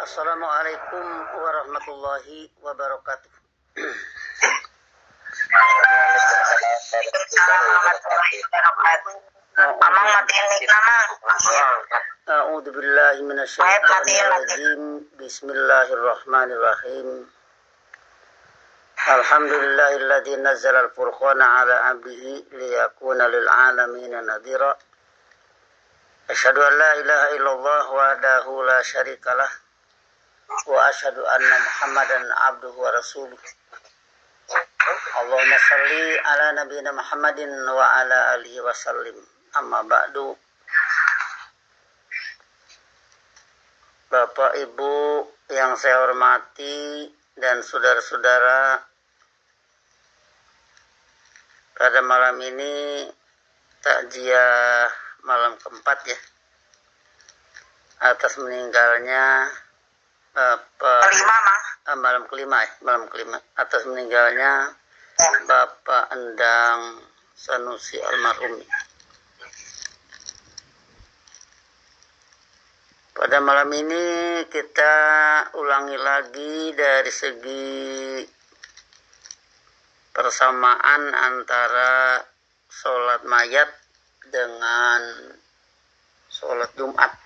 Assalamualaikum warahmatullahi wabarakatuh. A'udzu billahi minasyaitonir rajim. Bismillahirrahmanirrahim. Alhamdulillahilladzi nazzala al-furqana 'ala 'abdihi liyakuna lil 'alamin nadhira. Asyhadu an la ilaha illallah wahdahu la syarikalah wa asyhadu anna Muhammadan abduhu wa rasuluh. Allahumma shalli ala nabiyyina Muhammadin wa ala alihi wa sallim. Amma ba'du. Bapak Ibu yang saya hormati dan saudara-saudara, pada malam ini takziah malam keempat ya, atas meninggalnya malam kelima atas meninggalnya Bapak Endang Sanusi almarhum. Pada malam ini kita ulangi lagi dari segi persamaan antara sholat mayat dengan sholat Jumat.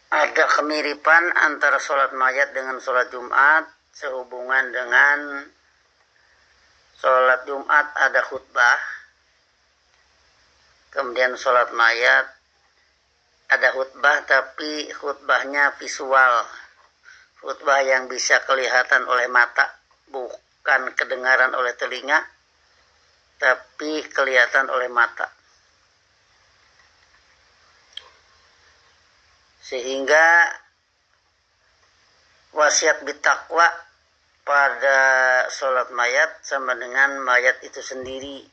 Ada kemiripan antara sholat mayat dengan sholat Jumat sehubungan dengan sholat Jumat ada khutbah, kemudian sholat mayat ada khutbah tapi khutbahnya visual, khutbah yang bisa kelihatan oleh mata, bukan kedengaran oleh telinga, tapi kelihatan oleh mata. Sehingga wasiat bittaqwa pada sholat mayat sama dengan mayat itu sendiri.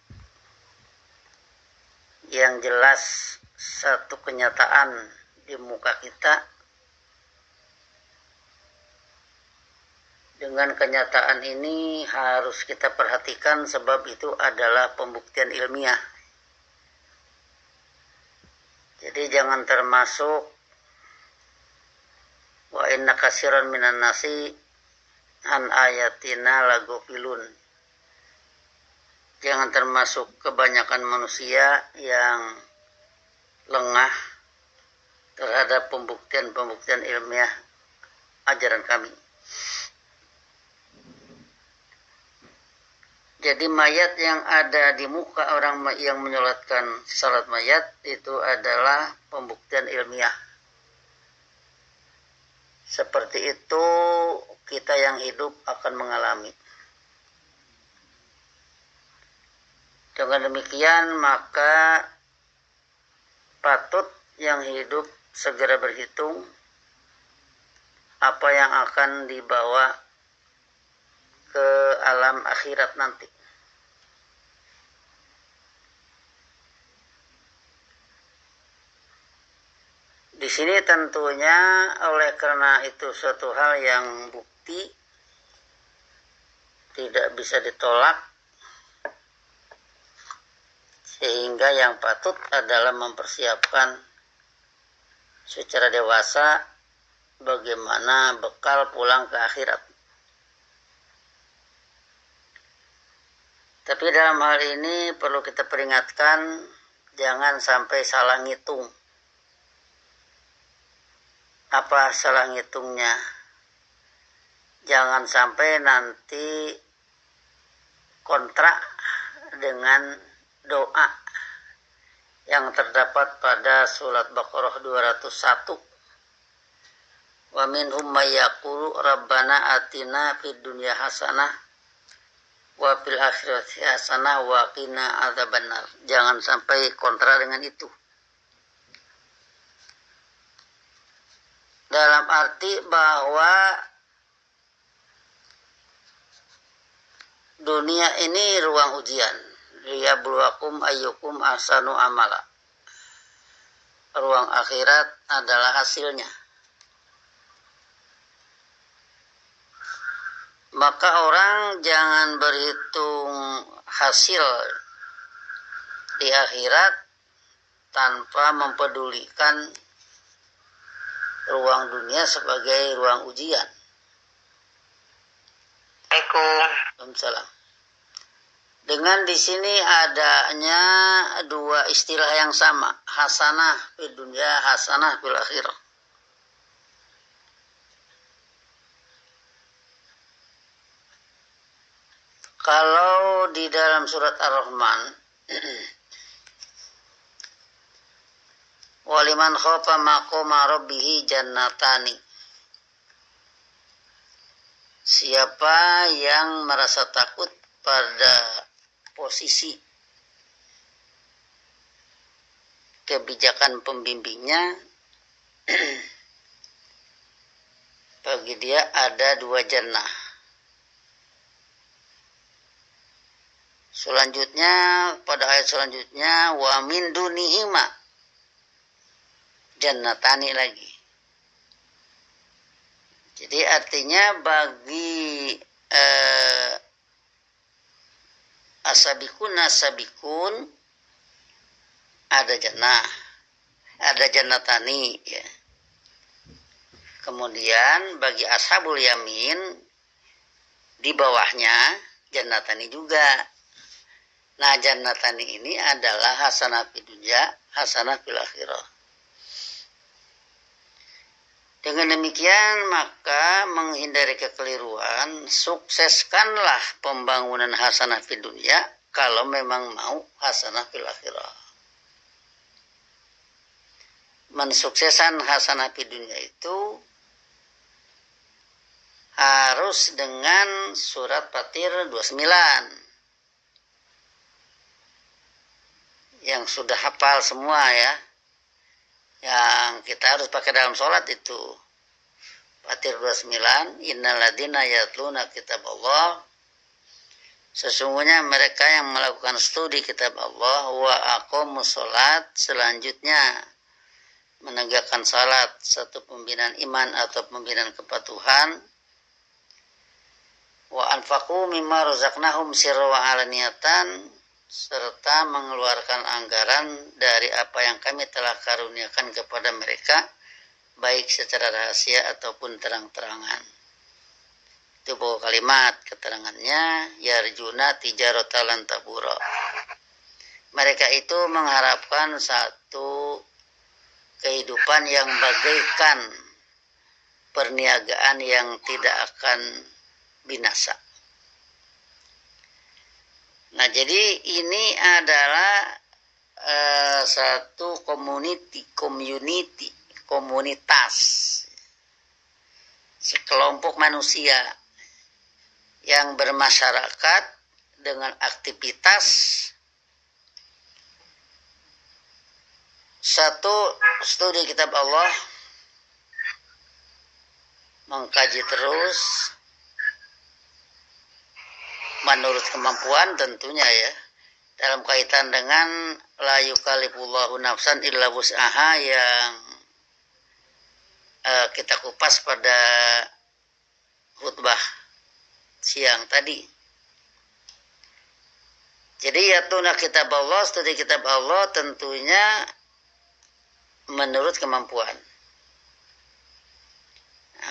Yang jelas satu kenyataan di muka kita. Dengan kenyataan ini harus kita perhatikan sebab itu adalah pembuktian ilmiah. Jadi jangan termasuk wa inna katsiran minan nasi an ayatina lagofilun. Jangan termasuk kebanyakan manusia yang lengah terhadap pembuktian ilmiah ajaran kami. Jadi mayat yang ada di muka orang yang menyolatkan salat mayat itu adalah pembuktian ilmiah. Seperti itu kita yang hidup akan mengalami. Dengan demikian maka patut yang hidup segera berhitung apa yang akan dibawa ke alam akhirat nanti. Di sini tentunya oleh karena itu suatu hal yang bukti tidak bisa ditolak, sehingga yang patut adalah mempersiapkan secara dewasa bagaimana bekal pulang ke akhirat. Tapi dalam hal ini perlu kita peringatkan, jangan sampai salah ngitung. Apa salah ngitungnya? Jangan sampai nanti kontrak dengan doa yang terdapat pada surat Baqarah 201. Wa minhum may yaqulu rabbana atina fid dunya hasanah wa fil akhirati hasanah wa qina adzabannar. Jangan sampai kontra dengan itu. Dalam arti bahwa dunia ini ruang ujian. Liyabluwakum ayyukum ahsanu amala. Ruang akhirat adalah hasilnya. Maka orang jangan berhitung hasil di akhirat tanpa mempedulikan ruang dunia sebagai ruang ujian. Waalaikumsalam. Dengan di sini adanya dua istilah yang sama, hasanah fid dunya, hasanah fil akhirah. Kalau di dalam surat Ar-Rahman, waliman khafa maqama rabbih jannatani. Siapa yang merasa takut pada posisi kebijakan pembimbingnya, bagi dia ada dua jannah. Selanjutnya, pada ayat selanjutnya, wa min dunihima jannatani lagi. Jadi artinya bagi asabikun ada jannah, ada jannatani ya. Kemudian bagi ashabul yamin di bawahnya jannatani juga. Nah, jannatani ini adalah hasanah fid dunya, hasanah fil akhirah. Dengan demikian maka menghindari kekeliruan, sukseskanlah pembangunan hasanah fid dunya kalau memang mau hasanah fil akhirah. Mensukseskan hasanah fid dunya itu harus dengan surat Fatir 29. Yang sudah hafal semua ya, yang kita harus pakai dalam sholat itu Fatir 29, innalladzina yatluna kitab Allah, sesungguhnya mereka yang melakukan studi kitab Allah, wa aqamus sholat, selanjutnya menegakkan salat, satu pembinaan iman atau pembinaan kepatuhan, wa anfaqu mimma razaqnahum sirra wa alaniyatan, serta mengeluarkan anggaran dari apa yang kami telah karuniakan kepada mereka, baik secara rahasia ataupun terang-terangan. Itu pokok kalimat keterangannya, yarjuna tijaratan lan tabura. Mereka itu mengharapkan satu kehidupan yang bagaikan perniagaan yang tidak akan binasa. Nah, jadi ini adalah satu komunitas, sekelompok manusia yang bermasyarakat dengan aktivitas satu, studi kitab Allah, mengkaji terus menurut kemampuan tentunya ya, dalam kaitan dengan la yukallifullahu nafsan illa wus'aha yang kita kupas pada khutbah siang tadi. Jadi yatuna kitab Allah, studi kitab Allah tentunya menurut kemampuan.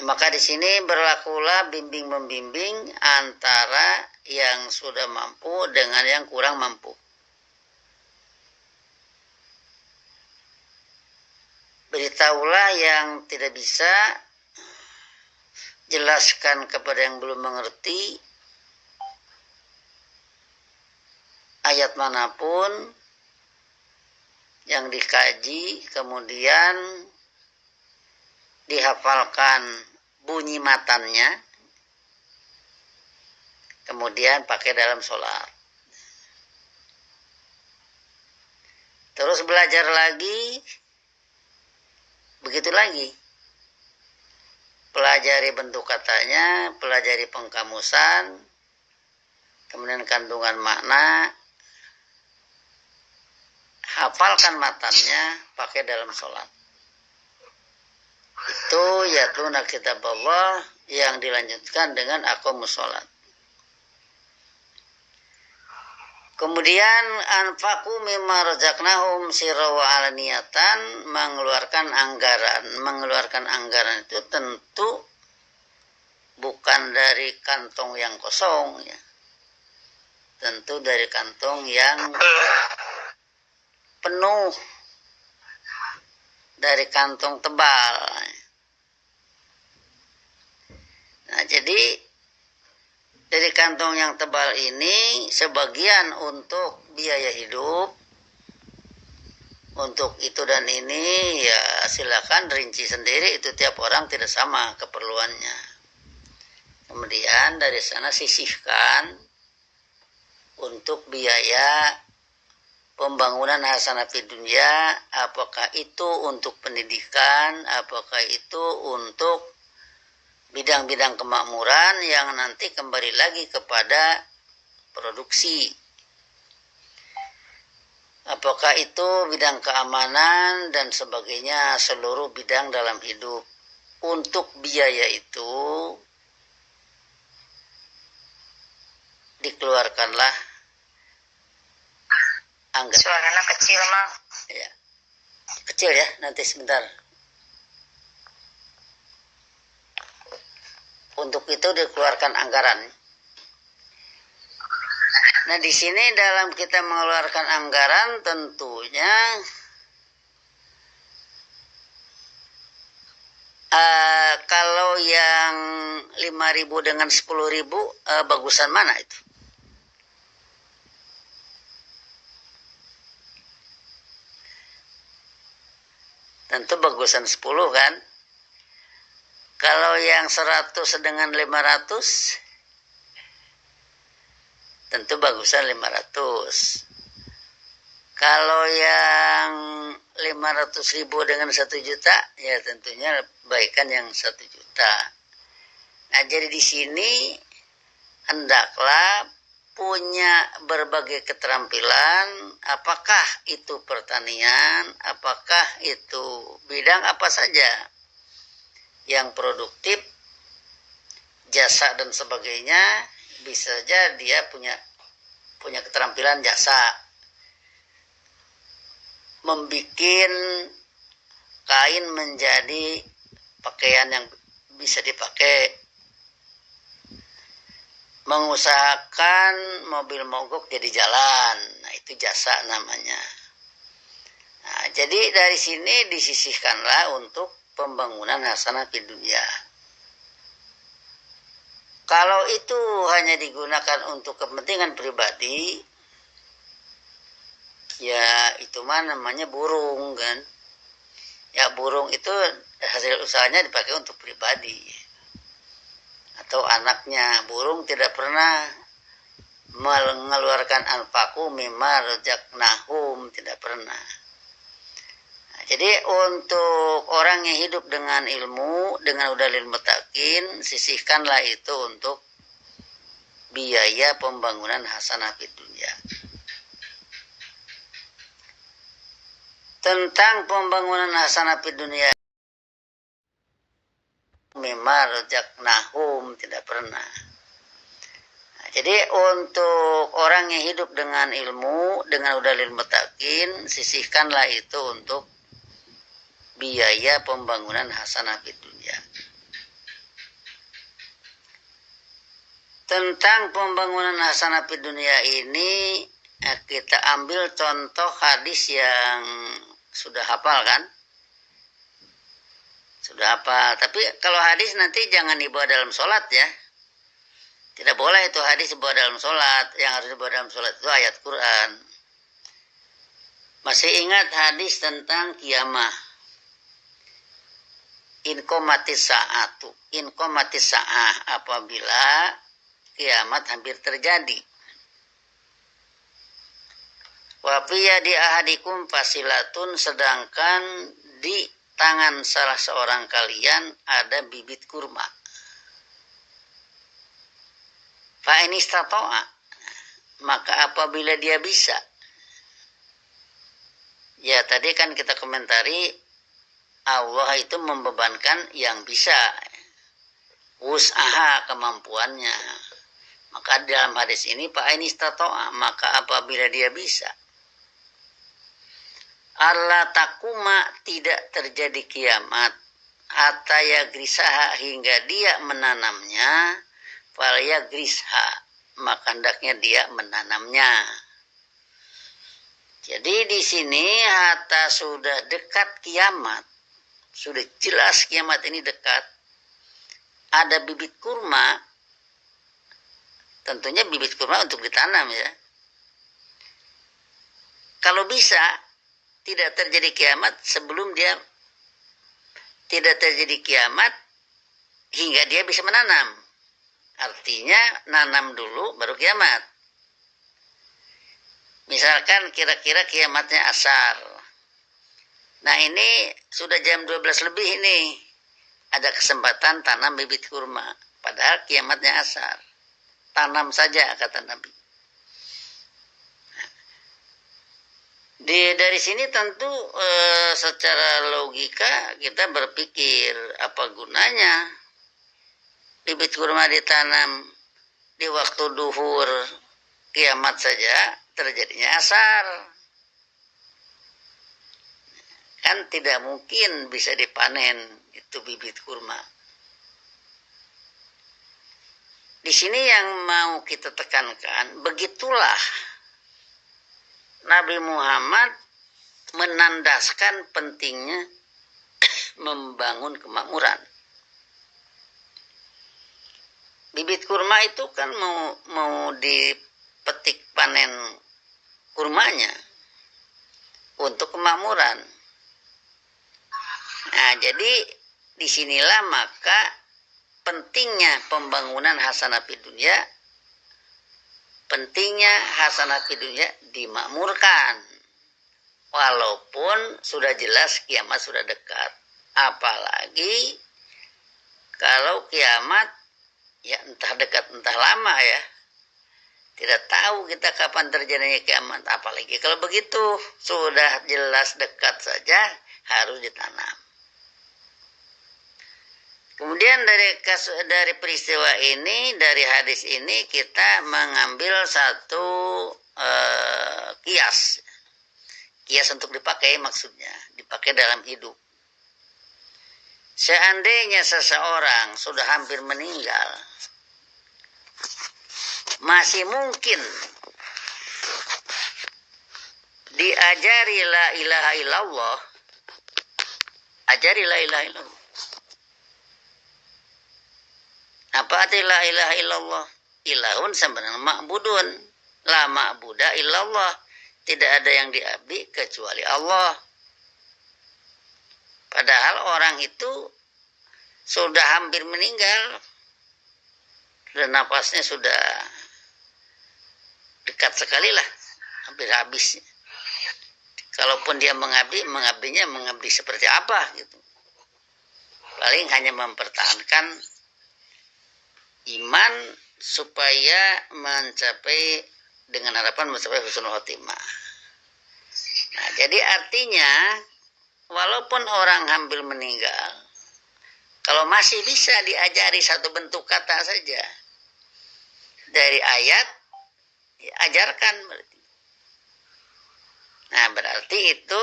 Maka di sini berlakulah bimbing membimbing antara yang sudah mampu dengan yang kurang mampu. Beritahulah yang tidak bisa, jelaskan kepada yang belum mengerti ayat manapun yang dikaji, kemudian dihafalkan bunyi matannya, kemudian pakai dalam sholat. Terus belajar lagi, begitu lagi. Pelajari bentuk katanya, pelajari pengkamusan, kemudian kandungan makna, hafalkan matannya, pakai dalam sholat. Itu yatluna kitab Allah yang dilanjutkan dengan aqamus sholat. Kemudian anfaqu mimma razaqnahum sirra wa alaniyatan, mengeluarkan anggaran itu tentu bukan dari kantong yang kosong ya. Tentu dari kantong yang penuh, dari kantong tebal. Nah, jadi dari kantong yang tebal ini sebagian untuk biaya hidup, untuk itu dan ini ya silakan rinci sendiri, itu tiap orang tidak sama keperluannya. Kemudian dari sana sisihkan untuk biaya pembangunan hasanah fid dunya, apakah itu untuk pendidikan, apakah itu untuk bidang-bidang kemakmuran yang nanti kembali lagi kepada produksi. Apakah itu bidang keamanan dan sebagainya, seluruh bidang dalam hidup. Untuk biaya itu dikeluarkanlah anggaran. Suaranya kecil, Mang. Ya. Kecil ya, nanti sebentar. Untuk itu dikeluarkan anggaran. Nah, di sini dalam kita mengeluarkan anggaran tentunya kalau yang 5.000 dengan 10.000 bagusan mana itu? Tentu bagusan 10 kan? Kalau yang 100 dengan 500 tentu bagusan 500. Kalau yang 500.000 dengan 1 juta ya tentunya baikan yang 1 juta. Nah, jadi di sini hendaklah punya berbagai keterampilan, apakah itu pertanian, apakah itu bidang apa saja yang produktif, jasa dan sebagainya, bisa saja dia punya keterampilan jasa, membikin kain menjadi pakaian yang bisa dipakai, mengusahakan mobil mogok jadi jalan. Nah, itu jasa namanya. Nah, jadi dari sini disisihkanlah untuk pembangunan hasanah fid dunya. Kalau itu hanya digunakan untuk kepentingan pribadi, ya itu mah namanya burung kan. Ya burung itu hasil usahanya dipakai untuk pribadi. Atau anaknya, burung tidak pernah mengeluarkan anfaqu mimma razaqnahum, tidak pernah. Jadi untuk orang yang hidup dengan ilmu, dengan udalil mutakin, sisihkanlah itu untuk biaya pembangunan hasanah fid dunya. Tentang pembangunan hasanah fid dunya, mimma razaqnahum, tidak pernah. Nah, jadi untuk orang yang hidup dengan ilmu, dengan udalil mutakin, sisihkanlah itu untuk biaya pembangunan hasanah fid dunya. Tentang pembangunan hasanah fid dunya ini kita ambil contoh hadis yang sudah hafal kan? Sudah hafal. Tapi kalau hadis nanti jangan dibawa dalam sholat ya. Tidak boleh itu hadis dibawa dalam sholat. Yang harus dibawa dalam sholat itu ayat Quran. Masih ingat hadis tentang kiamah? Inqomatis sa'ah, apabila kiamat hampir terjadi. Wa fi yadi ahadikum fasilatun, sedangkan di tangan salah seorang kalian ada bibit kurma. Fa in istata'a, maka apabila dia bisa. Ya tadi kan kita komentari, Allah itu membebankan yang bisa, wus'aha, kemampuannya. Maka dalam hadis ini Pak ini istato'a, maka apabila dia bisa. Allah takuma, tidak terjadi kiamat. Hatta yagrisaha, hingga dia menanamnya. Fal yagrisha, maka hendaknya dia menanamnya. Jadi di sini hatta sudah dekat kiamat. Sudah jelas kiamat ini dekat. Ada bibit kurma. Tentunya bibit kurma untuk ditanam ya. Kalau bisa tidak terjadi kiamat sebelum dia tidak terjadi kiamat hingga dia bisa menanam. Artinya nanam dulu baru kiamat. Misalkan kira-kira kiamatnya asar. Nah ini sudah jam 12 lebih ini. Ada kesempatan tanam bibit kurma. Padahal kiamatnya asar. Tanam saja kata Nabi. Dari sini tentu secara logika kita berpikir apa gunanya bibit kurma ditanam di waktu duhur, kiamat saja terjadinya asar. Kan tidak mungkin bisa dipanen itu bibit kurma. Di sini yang mau kita tekankan, begitulah Nabi Muhammad menandaskan pentingnya membangun kemakmuran. Bibit kurma itu kan mau dipetik panen kurmanya untuk kemakmuran. Nah, jadi disinilah maka pentingnya pembangunan hasanah fid dunya, pentingnya hasanah fid dunya dimakmurkan. Walaupun sudah jelas kiamat sudah dekat. Apalagi kalau kiamat ya entah dekat entah lama ya. Tidak tahu kita kapan terjadinya kiamat. Apalagi kalau begitu sudah jelas dekat saja harus ditanam. Kemudian dari peristiwa ini, dari hadis ini kita mengambil satu kias untuk dipakai, maksudnya dipakai dalam hidup. Seandainya seseorang sudah hampir meninggal, masih mungkin diajari la ilaha illallah, ajari la ilaha illallah. Apa arti la ilaha illallah? Ilahun sebenarnya ma'budun. La ma'buda illallah. Tidak ada yang diabdi kecuali Allah. Padahal orang itu sudah hampir meninggal. Dan nafasnya sudah dekat sekali lah. Hampir habis. Kalaupun dia mengabdinya mengabdi seperti apa gitu. Paling hanya mempertahankan iman supaya mencapai dengan harapan mencapai husnul khotimah. Nah, jadi artinya walaupun orang hampir meninggal, kalau masih bisa diajari satu bentuk kata saja dari ayat, ya ajarkan berarti. Nah, berarti itu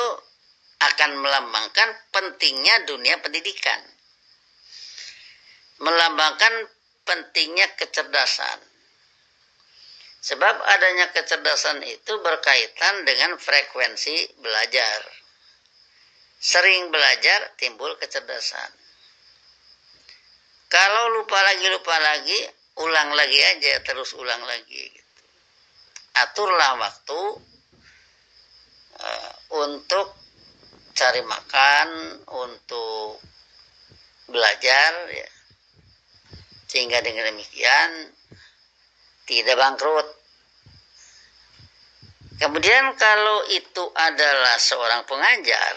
akan melambangkan pentingnya dunia pendidikan. Melambangkan pentingnya kecerdasan. Sebab adanya kecerdasan itu berkaitan dengan frekuensi belajar. Sering belajar timbul kecerdasan. Kalau lupa lagi, ulang lagi aja, terus ulang lagi. Gitu. Aturlah waktu untuk cari makan, untuk belajar, ya. Sehingga dengan demikian tidak bangkrut. Kemudian kalau itu adalah seorang pengajar,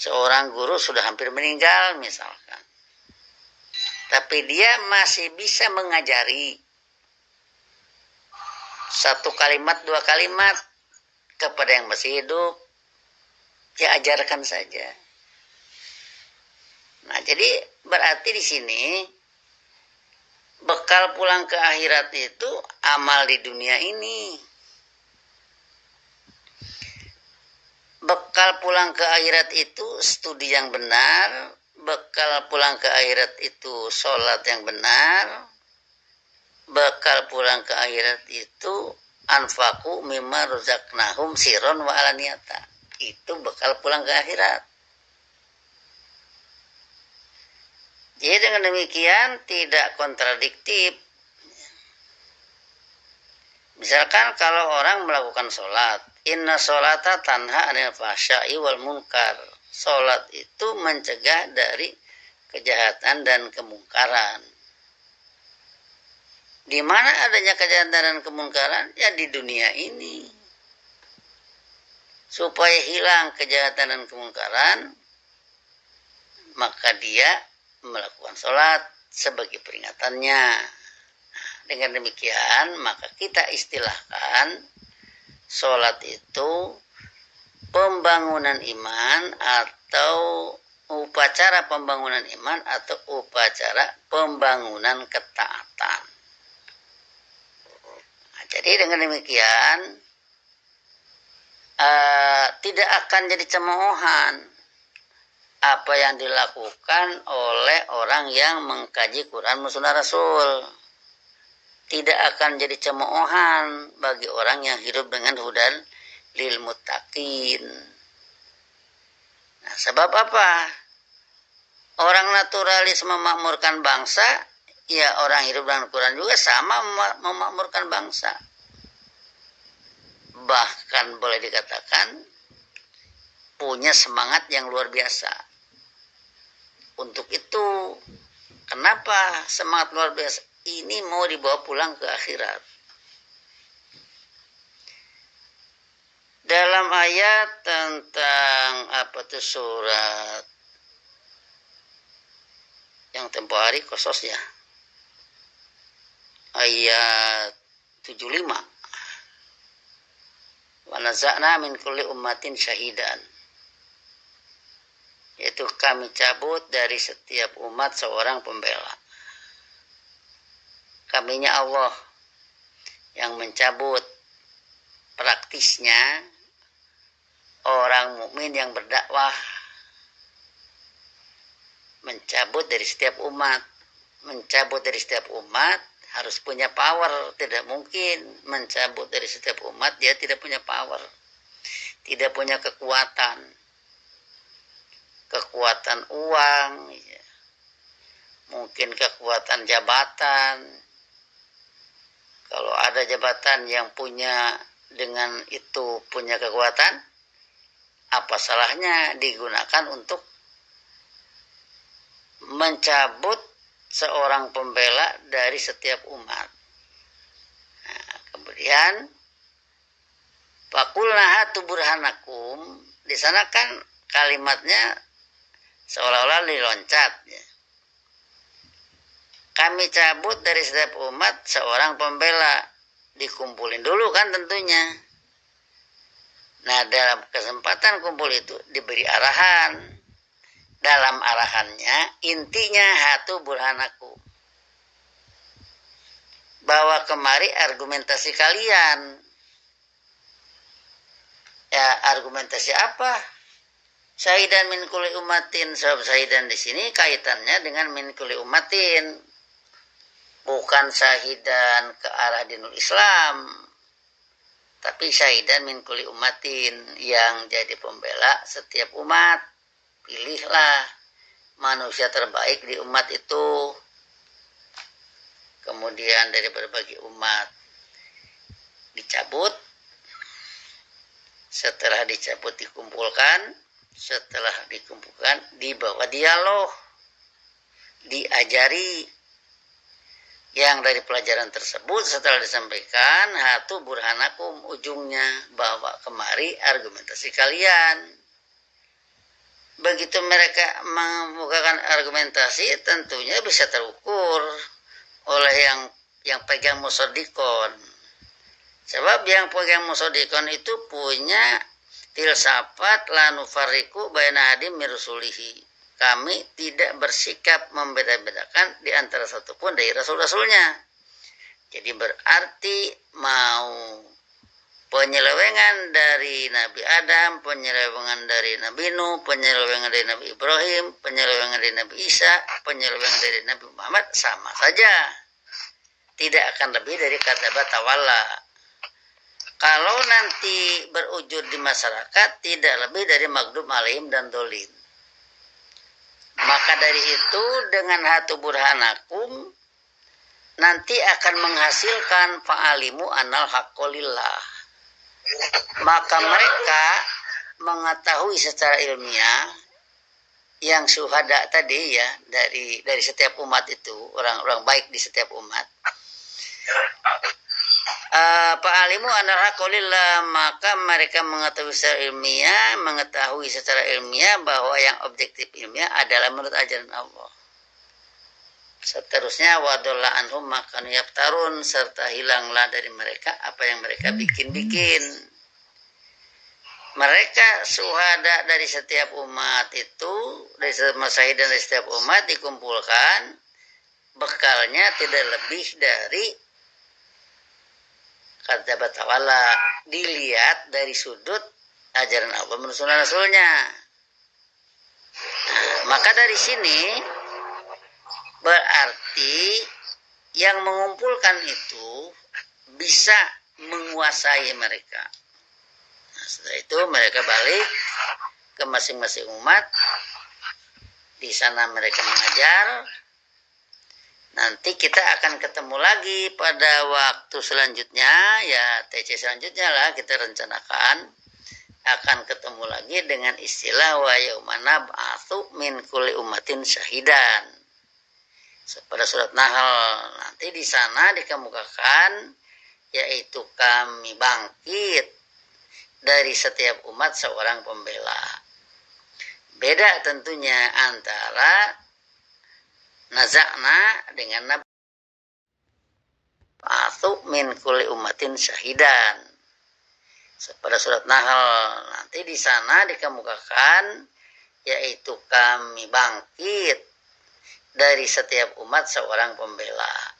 seorang guru sudah hampir meninggal misalkan, tapi dia masih bisa mengajari satu kalimat, dua kalimat kepada yang masih hidup, ya ajarkan saja. Nah, jadi berarti di sini Bekal pulang ke akhirat itu amal di dunia ini. Bekal pulang ke akhirat itu studi yang benar. Bekal pulang ke akhirat itu sholat yang benar. Bekal pulang ke akhirat itu anfaku mimma rozaqnahum siron wa alaniyata. Itu bekal pulang ke akhirat. Jadi dengan demikian tidak kontradiktif. Misalkan kalau orang melakukan sholat, inna sholata tanha anil fahsya'i wal munkar. Sholat itu mencegah dari kejahatan dan kemungkaran. Di mana adanya kejahatan dan kemungkaran? Ya di dunia ini. Supaya hilang kejahatan dan kemungkaran, maka dia melakukan sholat sebagai peringatannya. Dengan demikian, maka kita istilahkan sholat itu pembangunan iman atau upacara pembangunan iman atau upacara pembangunan ketaatan. Nah, jadi dengan demikian tidak akan jadi cemoohan apa yang dilakukan oleh orang yang mengkaji Quran Sunnah Rasul. Tidak akan jadi cemoohan bagi orang yang hidup dengan hudan lil muttaqin. Nah, sebab apa? Orang naturalis memakmurkan bangsa, ya orang hidup dengan Quran juga sama memakmurkan bangsa. Bahkan boleh dikatakan punya semangat yang luar biasa. Untuk itu, kenapa semangat luar biasa ini mau dibawa pulang ke akhirat? Dalam ayat tentang surat yang tempo hari khusus ya, ayat 75, wa naza'na min kulli ummatin syahidan, yaitu kami cabut dari setiap umat seorang pembela. Kaminya Allah yang mencabut praktisnya orang mukmin yang berdakwah, mencabut dari setiap umat. Mencabut dari setiap umat harus punya power. Tidak mungkin mencabut dari setiap umat dia tidak punya power, tidak punya kekuatan uang, ya. Mungkin kekuatan jabatan. Kalau ada jabatan yang punya dengan itu punya kekuatan, apa salahnya digunakan untuk mencabut seorang pembela dari setiap umat. Nah, kemudian faqulna hatu burhanakum, di sana kan kalimatnya seolah-olah diloncat ya. Kami cabut dari setiap umat seorang pembela. Dikumpulin dulu kan tentunya. Nah, dalam kesempatan kumpul itu diberi arahan. Dalam arahannya intinya hatu burhanaku, bawa kemari argumentasi kalian. Ya, argumentasi apa? Syahidan min kulli ummatin. Sebab syahidan di sini kaitannya dengan min kulli ummatin. Bukan syahidan ke arah dinul Islam, tapi syahidan min kulli ummatin, yang jadi pembela setiap umat. Pilihlah manusia terbaik di umat itu. Kemudian dari berbagai umat dicabut. Setelah dicabut dikumpulkan. Setelah dikumpulkan dibawa dialog, diajari. Yang dari pelajaran tersebut setelah disampaikan hatu burhanakum, ujungnya bawa kemari argumentasi kalian. Begitu mereka membukakan argumentasi, tentunya bisa terukur oleh yang pegang musodikon. Sebab yang pegang musodikon itu punya filsafat la nufariqu baina hadim mirusulihi. kami tidak bersikap membeda-bedakan di antara satupun dari rasul-rasulnya. Jadi berarti mau penyelewengan dari Nabi Adam, penyelewengan dari Nabi Nuh, penyelewengan dari Nabi Ibrahim, penyelewengan dari Nabi Isa, penyelewengan dari Nabi Muhammad, sama saja. Tidak akan lebih dari kadzdzaba tawalla. Kalau nanti berujud di masyarakat, tidak lebih dari maghdub alaihim dan dholin. Maka dari itu dengan hatu burhanakum nanti akan menghasilkan fa'alimu anal haqqolillah. Maka mereka mengetahui secara ilmiah yang syuhada tadi ya, dari setiap umat itu, orang-orang baik di setiap umat. Fa'alimu anal haqqolillah, maka mereka mengetahui secara ilmiah bahwa yang objektif ilmiah adalah menurut ajaran Allah. Seterusnya wadolla anhum makanu yaftarun, serta hilanglah dari mereka apa yang mereka bikin-bikin. Mereka syuhada dari setiap umat itu, dari setiap masyahid dan dari setiap umat dikumpulkan, bekalnya tidak lebih dari kadzdzaba tawalla, dilihat dari sudut ajaran Allah menurut sunnah rasulnya. Maka dari sini berarti yang mengumpulkan itu bisa menguasai mereka. Nah, setelah itu mereka balik ke masing-masing umat. Di sana mereka mengajar. Nanti kita akan ketemu lagi pada waktu selanjutnya, ya TC selanjutnya lah kita rencanakan akan ketemu lagi dengan istilah wa yauma nab'atsu min kulli ummatin syahidan. Pada surat Nahl nanti di sana dikemukakan yaitu kami bangkit dari setiap umat seorang pembela. Beda tentunya antara nazakna dengan nab'atsu min kulli ummatin syahidan. Pada surat Nahl nanti di sana dikemukakan yaitu kami bangkit dari setiap umat seorang pembela.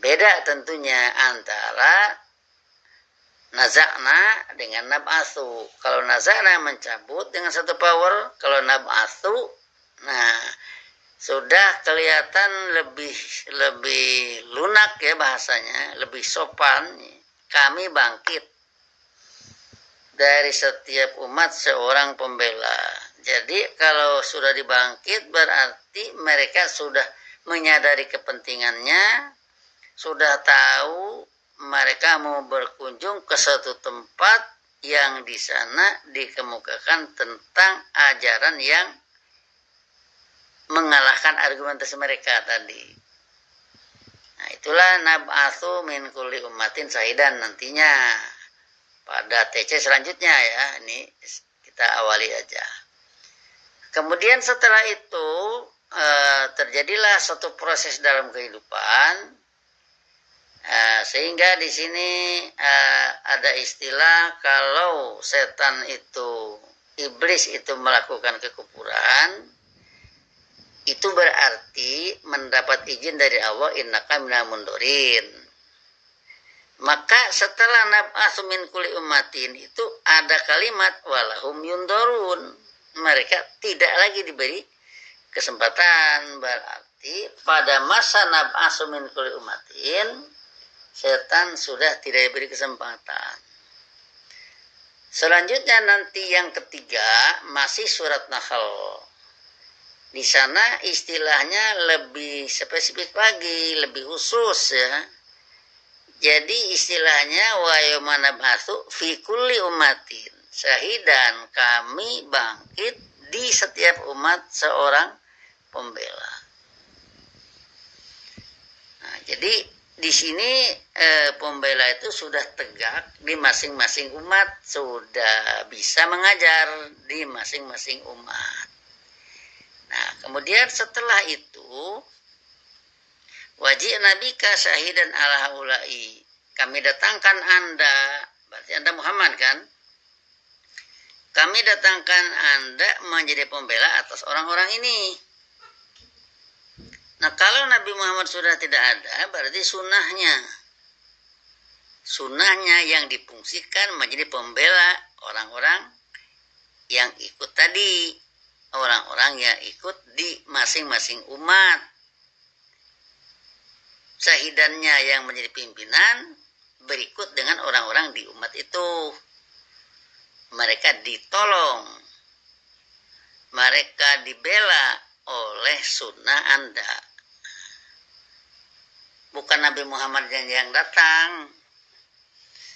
Beda tentunya antara nazakna dengan nab'atsu. Kalau nazakna mencabut dengan satu power, kalau nab'atsu, nah sudah kelihatan lebih lunak ya bahasanya, lebih sopan. Kami bangkit dari setiap umat seorang pembela. Jadi kalau sudah dibangkit berarti mereka sudah menyadari kepentingannya, sudah tahu mereka mau berkunjung ke satu tempat yang di sana dikemukakan tentang ajaran yang mengalahkan argumentasi mereka tadi. Nah, itulah nab'atsu min kulli ummatin syahidan nantinya pada TC selanjutnya ya. Ini kita awali aja. Kemudian setelah itu terjadilah suatu proses dalam kehidupan, sehingga di sini ada istilah kalau setan itu, iblis itu melakukan kekufuran, itu berarti mendapat izin dari Allah, innaka minal mundurin. Maka setelah nab'atsu min kulli ummatin itu ada kalimat walahum yundorun. Mereka tidak lagi diberi kesempatan. Berarti pada masa nab'atsu min kulli ummatin setan sudah tidak diberi kesempatan. Selanjutnya nanti yang ketiga masih surat Nahl. Di sana istilahnya lebih spesifik lagi, lebih khusus ya. Jadi istilahnya wa yauma nab'atsu fi kulli ummatin syahidan, kami bangkit di setiap umat seorang pembela. Nah, jadi di sini pembela itu sudah tegak di masing-masing umat, sudah bisa mengajar di masing-masing umat. Nah, kemudian setelah itu wajib nabika syahidan ala haula'i, kami datangkan Anda, berarti Anda Muhammad kan, kami datangkan Anda menjadi pembela atas orang-orang ini. Nah, kalau Nabi Muhammad sudah tidak ada, berarti sunnahnya yang difungsikan menjadi pembela orang-orang yang ikut tadi, orang-orang yang ikut di masing-masing umat. Syahidannya yang menjadi pimpinan berikut dengan orang-orang di umat itu. Mereka ditolong, mereka dibela oleh sunnah Anda. Bukan Nabi Muhammad yang datang.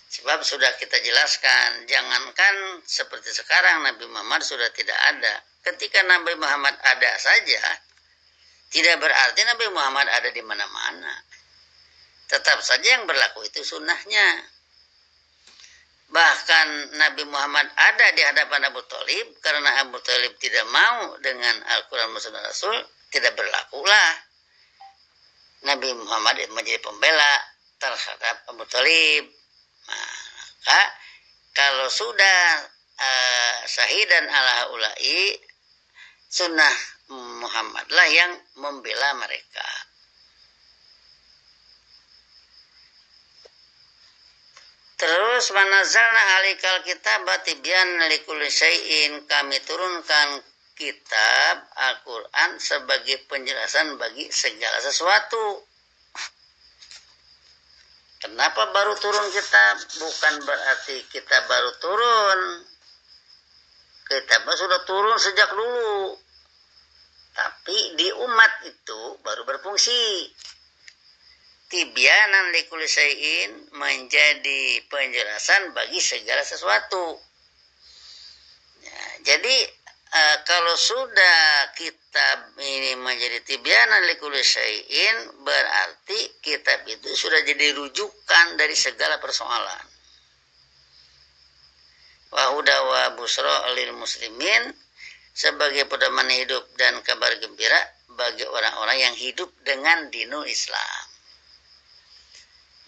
Sebab sudah kita jelaskan, jangankan seperti sekarang Nabi Muhammad sudah tidak ada. Ketika Nabi Muhammad ada saja, tidak berarti Nabi Muhammad ada di mana-mana. Tetap saja yang berlaku itu sunnahnya. Bahkan Nabi Muhammad ada di hadapan Abu Thalib, karena Abu Thalib tidak mau dengan Al-Quran Sunnah Rasul, tidak berlakulah Nabi Muhammad menjadi pembela terhadap Abu Thalib. Maka kalau sudah syahidan ala ulai, sunnah Muhammadlah yang membela mereka. Terus manazalna alikal kitaba tibyan likulli syai'in, kami turunkan kitab Al-Quran sebagai penjelasan bagi segala sesuatu. Kenapa baru turun kitab? Bukan berarti kita baru turun. Kitab sudah turun sejak dulu. Tapi di umat itu baru berfungsi. Tibyanan likulli syai'in, menjadi penjelasan bagi segala sesuatu. Ya, jadi kalau sudah kitab ini menjadi tibyanan likulli syai'in, berarti kitab itu sudah jadi rujukan dari segala persoalan. Wa huda wa busra lil muslimin, sebagai pedoman hidup dan kabar gembira bagi orang-orang yang hidup dengan dinul Islam.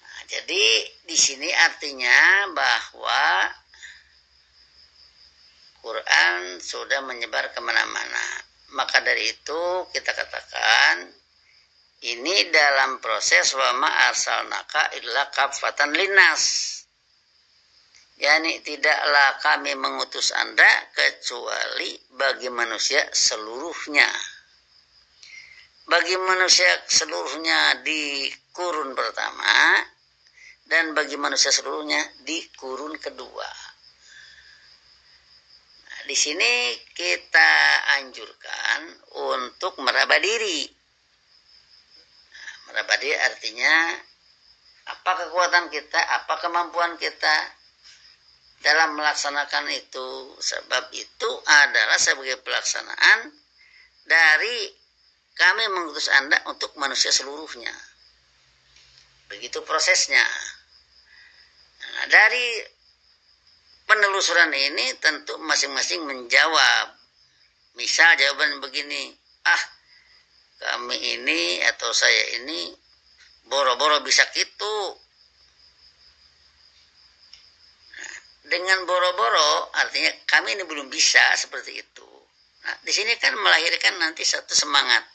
Nah, jadi di sini artinya bahwa Quran sudah menyebar kemana-mana. Maka dari itu kita katakan ini dalam proses wa ma arsalnaka illa kafatan linnas. Yani tidaklah kami mengutus Anda kecuali bagi manusia seluruhnya. Bagi manusia seluruhnya di kurun pertama dan bagi manusia seluruhnya di kurun kedua. Nah, di sini kita anjurkan untuk meraba diri. Nah, meraba diri artinya apa kekuatan kita, apa kemampuan kita dalam melaksanakan itu. Sebab itu adalah sebagai pelaksanaan dari kami mengutus Anda untuk manusia seluruhnya. Begitu prosesnya. Nah, dari penelusuran ini tentu masing-masing menjawab. Misal jawaban begini, kami ini atau saya ini boro-boro bisa gitu. Dengan boro-boro artinya kami ini belum bisa seperti itu. Nah, di sini kan melahirkan nanti satu semangat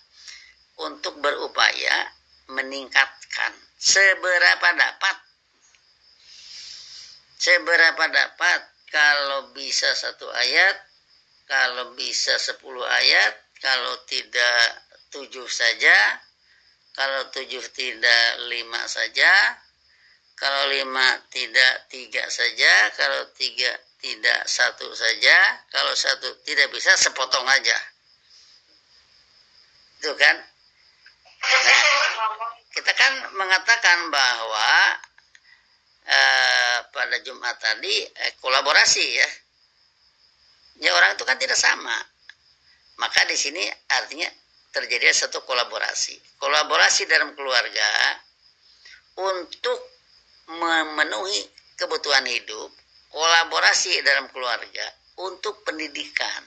untuk berupaya meningkatkan seberapa dapat, kalau bisa 1 ayat, kalau bisa 10 ayat, kalau tidak 7 saja, kalau 7 tidak 5 saja, kalau 5 tidak 3 saja, kalau 3 tidak 1 saja, kalau 1 tidak bisa sepotong aja. Itu kan? Nah, kita kan mengatakan bahwa pada Jumat tadi kolaborasi ya. Ya orang itu kan tidak sama. Maka di sini artinya terjadi satu kolaborasi. Kolaborasi dalam keluarga untuk memenuhi kebutuhan hidup, kolaborasi dalam keluarga untuk pendidikan,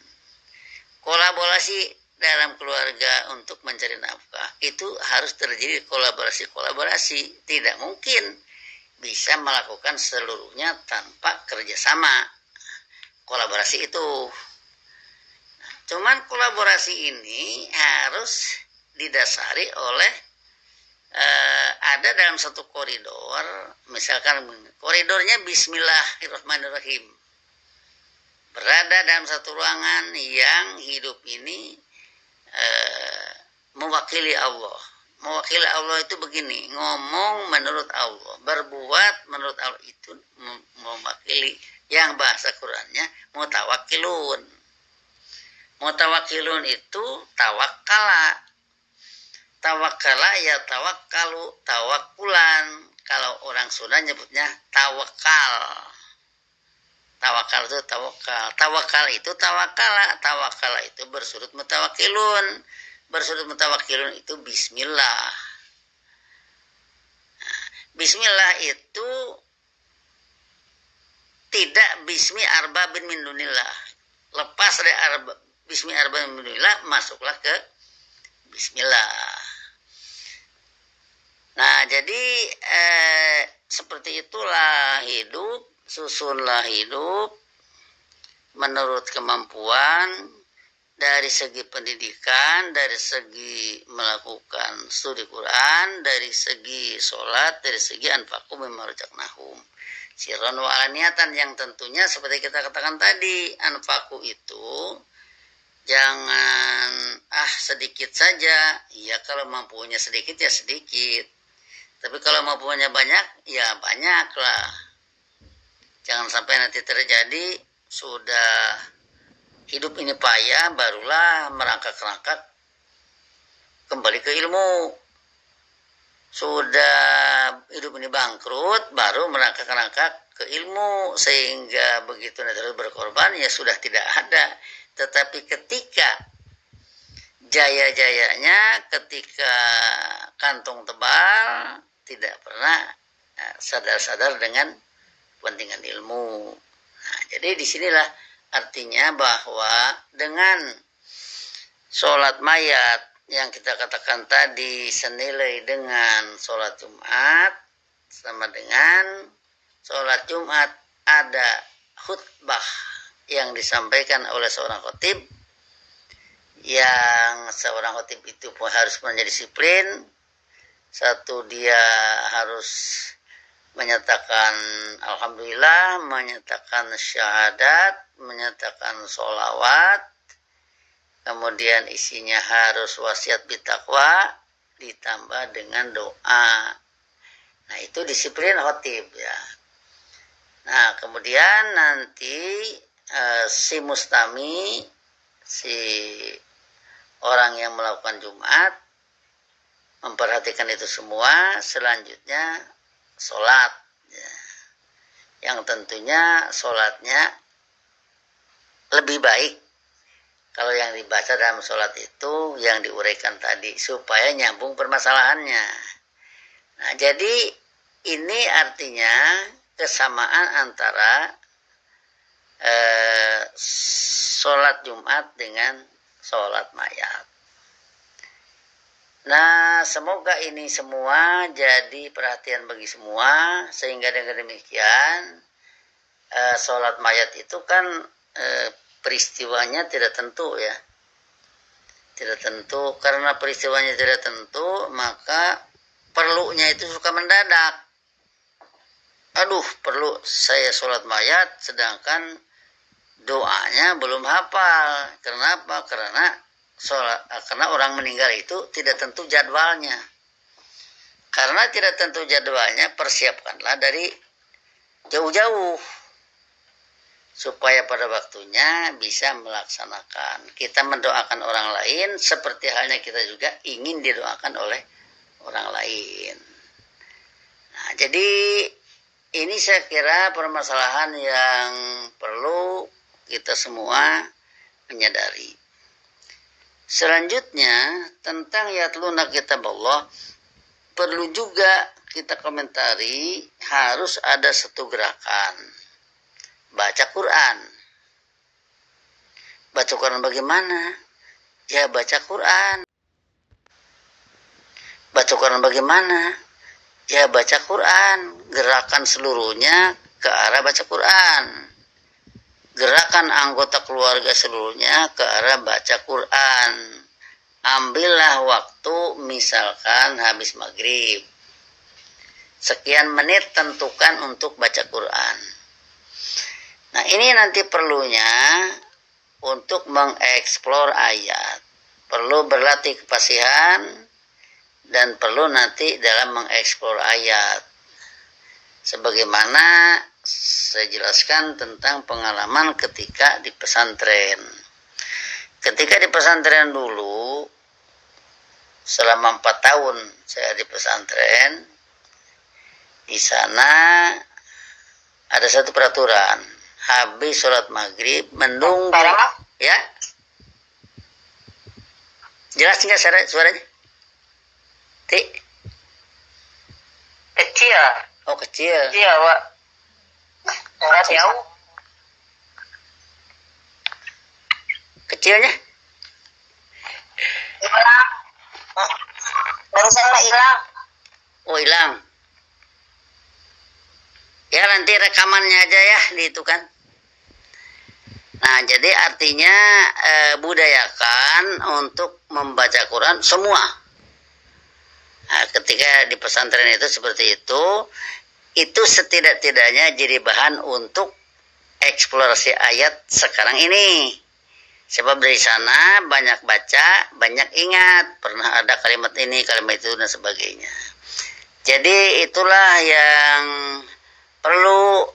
kolaborasi dalam keluarga untuk mencari nafkah, itu harus terjadi kolaborasi. Tidak mungkin bisa melakukan seluruhnya tanpa kerjasama. kolaborasi itu. Cuman kolaborasi ini harus didasari oleh ada dalam satu koridor, misalkan koridornya Bismillahirrahmanirrahim, berada dalam satu ruangan yang hidup ini mewakili Allah. Mewakili Allah itu begini, ngomong menurut Allah, berbuat menurut Allah, itu mewakili. Yang bahasa Qurannya mutawakilun. Mutawakilun itu tawakala. Tawakala ya tawakkalu, tawakulan. Kalau orang Sunda nyebutnya tawakal. Tawakal itu tawakal. Tawakal itu tawakala. Tawakala itu bersurut mutawakilun. Bersurut mutawakilun itu bismillah. Bismillah itu tidak bismi arbabin min dunillah. Lepas dari bismi arbabin min dunillah, masuklah ke bismillah. Nah, jadi seperti itulah hidup, susunlah hidup menurut kemampuan, dari segi pendidikan, dari segi melakukan studi Quran, dari segi sholat, dari segi anfaqu mimma razaqnahum. Sirron wa alaniyatan, yang tentunya seperti kita katakan tadi, anfaqu itu jangan sedikit saja. Ya kalau mampunya sedikit ya sedikit. Tapi kalau mampunya banyak ya banyak lah. Jangan sampai nanti terjadi sudah hidup ini payah, barulah merangkak-rangkak kembali ke ilmu. Sudah hidup ini bangkrut, baru merangkak-rangkak ke ilmu. Sehingga begitu nanti berkorban, ya sudah tidak ada. Tetapi ketika jaya-jayanya, ketika kantong tebal, tidak pernah sadar-sadar dengan kepentingan ilmu. Nah, jadi disinilah artinya bahwa dengan sholat mayat yang kita katakan tadi senilai dengan sholat Jumat, sama dengan sholat Jumat ada khutbah yang disampaikan oleh seorang khatib, yang seorang khatib itu pun harus menjadi disiplin. Satu, dia harus menyatakan alhamdulillah, menyatakan syahadat, menyatakan sholawat, kemudian isinya harus wasiat bitakwa, ditambah dengan doa. Nah, itu disiplin khatib ya. Nah, kemudian nanti si mustami, si orang yang melakukan Jumat, memperhatikan itu semua. Selanjutnya sholat ya. Yang tentunya sholatnya lebih baik kalau yang dibaca dalam sholat itu yang diuraikan tadi, supaya nyambung permasalahannya. Nah, jadi ini artinya kesamaan antara sholat Jumat dengan sholat mayat. Nah, semoga ini semua jadi perhatian bagi semua, sehingga dengan demikian sholat mayat itu kan peristiwanya tidak tentu ya. Tidak tentu, karena peristiwanya tidak tentu, maka perlunya itu suka mendadak. Aduh, perlu saya sholat mayat, sedangkan doanya belum hafal. Kenapa? Karena orang meninggal itu tidak tentu jadwalnya. Karena tidak tentu jadwalnya, persiapkanlah dari jauh-jauh supaya pada waktunya bisa melaksanakan. Kita mendoakan orang lain seperti halnya kita juga ingin didoakan oleh orang lain. Nah, jadi ini saya kira permasalahan yang perlu kita semua menyadari. Selanjutnya tentang yatluna kitaballah, perlu juga kita komentari, harus ada satu gerakan baca Quran. Baca Quran bagaimana? Ya baca Quran. Baca Quran bagaimana? Ya baca Quran. Gerakan seluruhnya ke arah baca Quran. gerakan anggota keluarga seluruhnya ke arah baca Quran. Ambillah waktu misalkan habis maghrib. Sekian menit tentukan untuk baca Quran. Nah, ini nanti perlunya untuk mengeksplor ayat. Perlu berlatih kefasihan dan perlu nanti dalam mengeksplor ayat. Sebagaimana saya jelaskan tentang pengalaman ketika di pesantren. Ketika di pesantren dulu, selama 4 tahun saya di pesantren, di sana ada satu peraturan, habis sholat maghrib menunggu, ya, jelas nggak suaranya? Kecil. Oh, kecil. Iya, Pak. Enggak jauh. Kecilnya? Hilang. Barusan hilang. Oh, hilang. Ya, nanti rekamannya aja ya di itu kan. Nah, jadi artinya budayakan untuk membaca Quran semua. Nah, ketika di pesantren itu seperti itu setidak-tidaknya jadi bahan untuk eksplorasi ayat sekarang ini. Sebab dari sana banyak baca, banyak ingat, pernah ada kalimat ini, kalimat itu, dan sebagainya. Jadi itulah yang perlu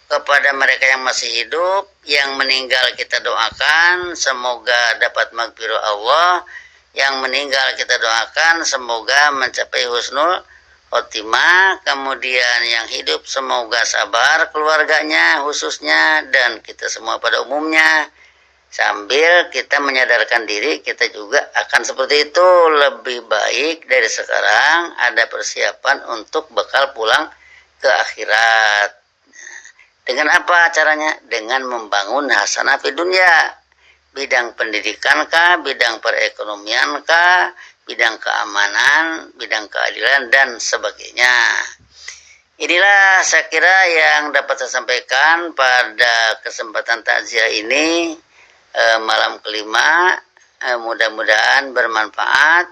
kepada mereka yang masih hidup, yang meninggal kita doakan semoga dapat maghfirah Allah, yang meninggal kita doakan semoga mencapai husnul khotimah, kemudian yang hidup semoga sabar keluarganya khususnya dan kita semua pada umumnya, sambil kita menyadarkan diri kita juga akan seperti itu, lebih baik dari sekarang, ada persiapan untuk bekal pulang ke akhirat. Dengan apa caranya? Dengan membangun hasanah fi dunya, bidang pendidikan kah, bidang perekonomian kah, bidang keamanan, bidang keadilan, dan sebagainya. Inilah saya kira yang dapat saya sampaikan pada kesempatan takziah ini, malam kelima. Mudah-mudahan bermanfaat.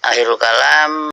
Akhirul kalam.